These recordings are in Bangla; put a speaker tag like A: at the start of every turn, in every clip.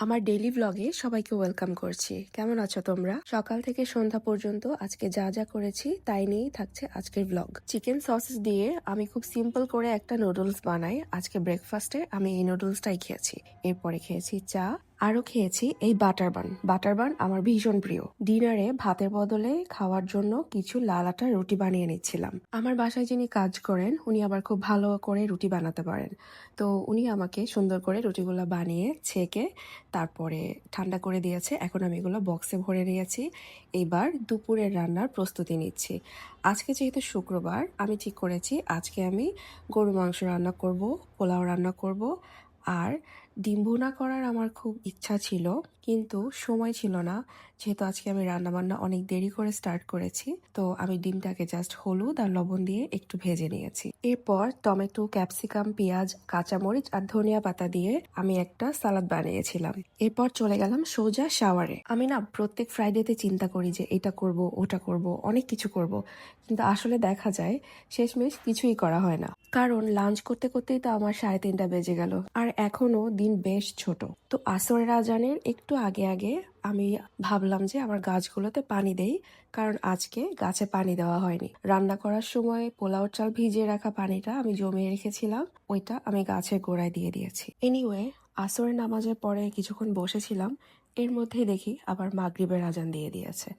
A: আমার ডেইলি ব্লগে সবাইকে ওয়েলকাম করছি। কেমন আছো তোমরা? সকাল থেকে সন্ধ্যা পর্যন্ত আজকে যা যা করেছি তাই নিয়েই থাকছে আজকের ব্লগ। চিকেন সসেস দিয়ে আমি খুব সিম্পল করে একটা নুডলস বানাই। আজকে ব্রেকফাস্টে আমি এই নুডলসটাই খেয়েছি। এরপরে খেয়েছি চা, আরো খেয়েছি এই বাটার বান। বাটার বান আমার ভীষণ প্রিয়। ডিনারে ভাতের বদলে খাওয়ার জন্য কিছু লাল আটার রুটি বানিয়ে নিচ্ছিলাম। আমার বাসায় যিনি কাজ করেন উনি আবার খুব ভালো করে রুটি বানাতে পারেন। তো উনি আমাকে সুন্দর করে রুটিগুলো বানিয়ে ছেঁকে তারপরে ঠান্ডা করে দিয়েছে। এখন আমি এগুলো বক্সে ভরে নিয়েছি। এবার দুপুরের রান্নার প্রস্তুতি নিচ্ছি। আজকে যেহেতু শুক্রবার, আমি ঠিক করেছি আজকে আমি গরু মাংস রান্না করব, পোলাও রান্না করব, আর ডিম ভুনা করার আমার খুব ইচ্ছা ছিল, কিন্তু সময় ছিল না। যেহেতু আজকে আমি রান্নাবান্না অনেক দেরি করে স্টার্ট করেছি, তো আমি ডিমটাকে জাস্ট হলুদ আর লবণ দিয়ে একটু ভেজে নিয়েছি। এরপর টমেটো, ক্যাপসিকাম, পেঁয়াজ, কাঁচামরিচ আর ধনিয়া পাতা দিয়ে আমি একটা সালাদ বানিয়েছিলাম। এরপর চলে গেলাম সোজা শাওয়ারে। আমি না প্রত্যেক ফ্রাইডেতে চিন্তা করি যে এটা করব, ওটা করব, অনেক কিছু করব, কিন্তু আসলে দেখা যায় শেষমেশ কিছুই করা হয় না। কারণ লাঞ্চ করতে করতেই তো আমার 3:30 বেজে গেল, আর এখনো দিন বেশ ছোট। তো আসরের আজানের একটু আগে আগে আমি ভাবলাম যে আমার গাছগুলোতে পানি দেই, কারণ আজকে গাছে পানি দেওয়া হয়নি। রান্না করার সময় পোলাও চাল ভিজিয়ে রাখা পানিটা আমি জমিয়ে রেখেছিলাম, ওইটা আমি গাছের গোড়ায় দিয়ে দিয়েছি। এনিওয়ে, আসরের নামাজের পরে কিছুক্ষণ বসেছিলাম, এর মধ্যেই দেখি আবার মাগরিবের আজান দিয়ে দিয়েছে।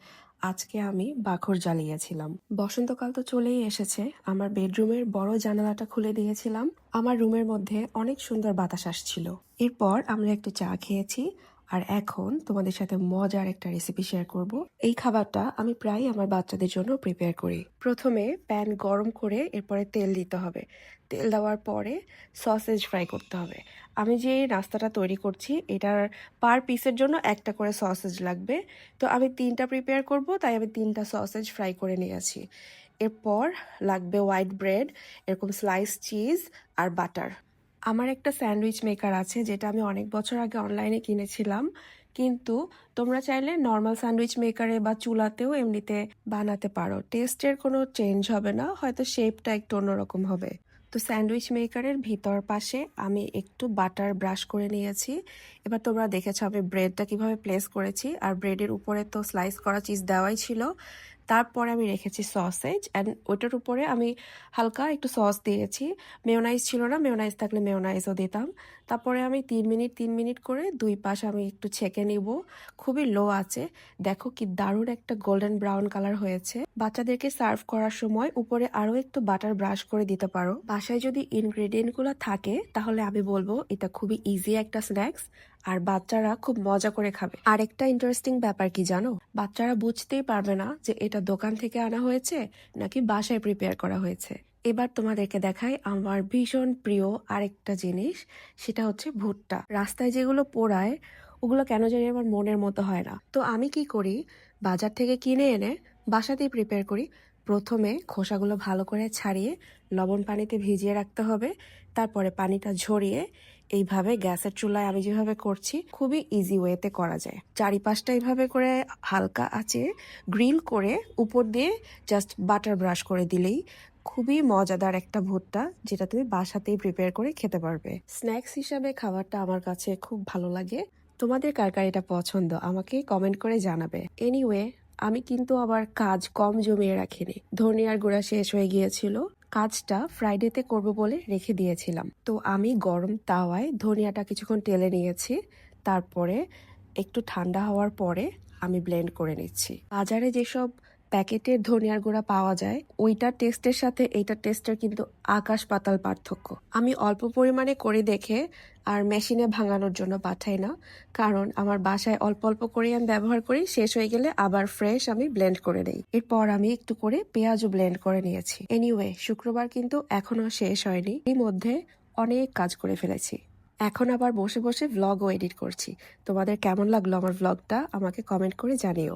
A: আজকে আমি বাখর জ্বালিয়েছিলাম। বসন্তকাল তো চলেই এসেছে। আমার বেডরুমের বড় জানালাটা খুলে দিয়েছিলাম। আমার রুমের মধ্যে অনেক সুন্দর বাতাস আসছিল। এরপর আমরা একটু চা খেয়েছি, আর এখন তোমাদের সাথে মজার একটা রেসিপি শেয়ার করব। এই খাবারটা আমি প্রায় আমার বাচ্চাদের জন্য প্রিপেয়ার করি। প্রথমে প্যান গরম করে এরপরে তেল দিতে হবে। তেল দেওয়ার পরে সসেজ ফ্রাই করতে হবে। আমি যে নাস্তাটা তৈরি করছি এটার পার পিসের জন্য একটা করে সসেজ লাগবে। তো আমি 3টা প্রিপেয়ার করব, তাই আমি 3টা সসেজ ফ্রাই করে নিয়েছি। এরপর লাগবে হোয়াইট ব্রেড, এরকম স্লাইস চিজ আর বাটার। আমার একটা স্যান্ডউইচ মেকার আছে, যেটা আমি অনেক বছর আগে অনলাইনে কিনেছিলাম, কিন্তু তোমরা চাইলে নর্মাল স্যান্ডউইচ মেকারে বা চুলাতেও এমনিতে বানাতে পারো। টেস্টের কোনো চেঞ্জ হবে না, হয়তো শেপটা একটু অন্যরকম হবে। তো স্যান্ডউইচ মেকারের ভিতর পাশে আমি একটু বাটার ব্রাশ করে নিয়েছি। এবার তোমরা দেখেছো আমি ব্রেডটা কিভাবে প্লেস করেছি, আর ব্রেডের উপরে তো স্লাইস করা চিজ দেওয়াই ছিল। তারপরে আমি রেখেছি সসেজ, অ্যান্ড ওইটার উপরে আমি হালকা একটু সস দিয়েছি। মেয়োনাইজ ছিল না, মেয়োনাইজ থাকলে মেয়োনাইজও দিতাম। তারপরে আমি 3 মিনিট করে দুই পাশ আমি একটু ছেঁকে নিব, খুবই লো আছে। দেখো কি দারুণ একটা গোল্ডেন ব্রাউন কালার হয়েছে। বাচ্চাদেরকে সার্ভ করার সময় উপরে আরো একটু বাটার ব্রাশ করে দিতে পারো। বাসায় যদি ইনগ্রেডিয়েন্টগুলো থাকে তাহলে আমি বলবো এটা খুবই ইজি একটা স্ন্যাক্স, আর বাচ্চারা খুব মজা করে খাবে। আরেকটা ইন্টারেস্টিং ব্যাপার কি জানো, বাচ্চারা বুঝতেই পারবে না যে এটা দোকান থেকে আনা হয়েছে নাকি বাসায় প্রিপেয়ার করা হয়েছে। এবার তোমাদেরকে দেখাই আমার ভীষণ প্রিয় আরেকটা জিনিস, সেটা হচ্ছে ভুট্টা। রাস্তায় যেগুলো পোড়ায় ওগুলো কেন জানি আমার মনের মতো হয় না। তো আমি কি করি, বাজার থেকে কিনে এনে বাসাতেই প্রিপেয়ার করি। প্রথমে খোসাগুলো ভালো করে ছাড়িয়ে লবণ পানিতে ভিজিয়ে রাখতে হবে, তারপরে পানিটা ঝরিয়ে এইভাবে গ্যাসের চুলায় আমি যেভাবে করছি খুবই ইজি ওয়েতে করা যায়। চারিপাশটা এইভাবে করে হালকা আঁচে গ্রিল করে উপর দিয়ে জাস্ট বাটার ব্রাশ করে দিলেই খুবই মজাদার একটা ভুট্টা, যেটা তুমি বাসাতেই প্রিপেয়ার করে খেতে পারবে। স্ন্যাক্স হিসাবে খাবারটা আমার কাছে খুব ভালো লাগে। তোমাদের কার কার এটা পছন্দ আমাকে কমেন্ট করে জানাবে। এনিওয়ে, আমি কিন্তু আবার কাজ কম জমিয়ে রাখিনি। ধনিয়ার গুঁড়া শেষ হয়ে গিয়েছিল, কাজটা ফ্রাইডেতে করব বলে রেখে দিয়েছিলাম। তো আমি গরম তাওয়ায় ধনিয়াটা কিছুক্ষণ টেলে নিয়েছি, তারপরে একটু ঠান্ডা হওয়ার পরে আমি ব্লেন্ড করে নিচ্ছি। বাজারে যেসব প্যাকেটের ধনিয়ার গুঁড়া পাওয়া যায় ওইটার টেস্টের সাথে এইটার টেস্টের কিন্তু আকাশ পাতাল পার্থক্য। আমি অল্প পরিমাণে করে দেখে আর মেশিনে ভাঙানোর জন্য পাঠাই না, কারণ আমার বাসায় অল্প অল্প করে আমি ব্যবহার করি, শেষ হয়ে গেলে আবার ফ্রেশ আমি ব্লেন্ড করে নেই। এরপর আমি একটু করে পেঁয়াজও ব্লেন্ড করে নিয়েছি। এনিওয়ে, শুক্রবার কিন্তু এখনো শেষ হয়নি, এর মধ্যে অনেক কাজ করে ফেলেছি। এখন আবার বসে বসে ভ্লগও এডিট করছি। তোমাদের কেমন লাগলো আমার ভ্লগটা আমাকে কমেন্ট করে জানিও।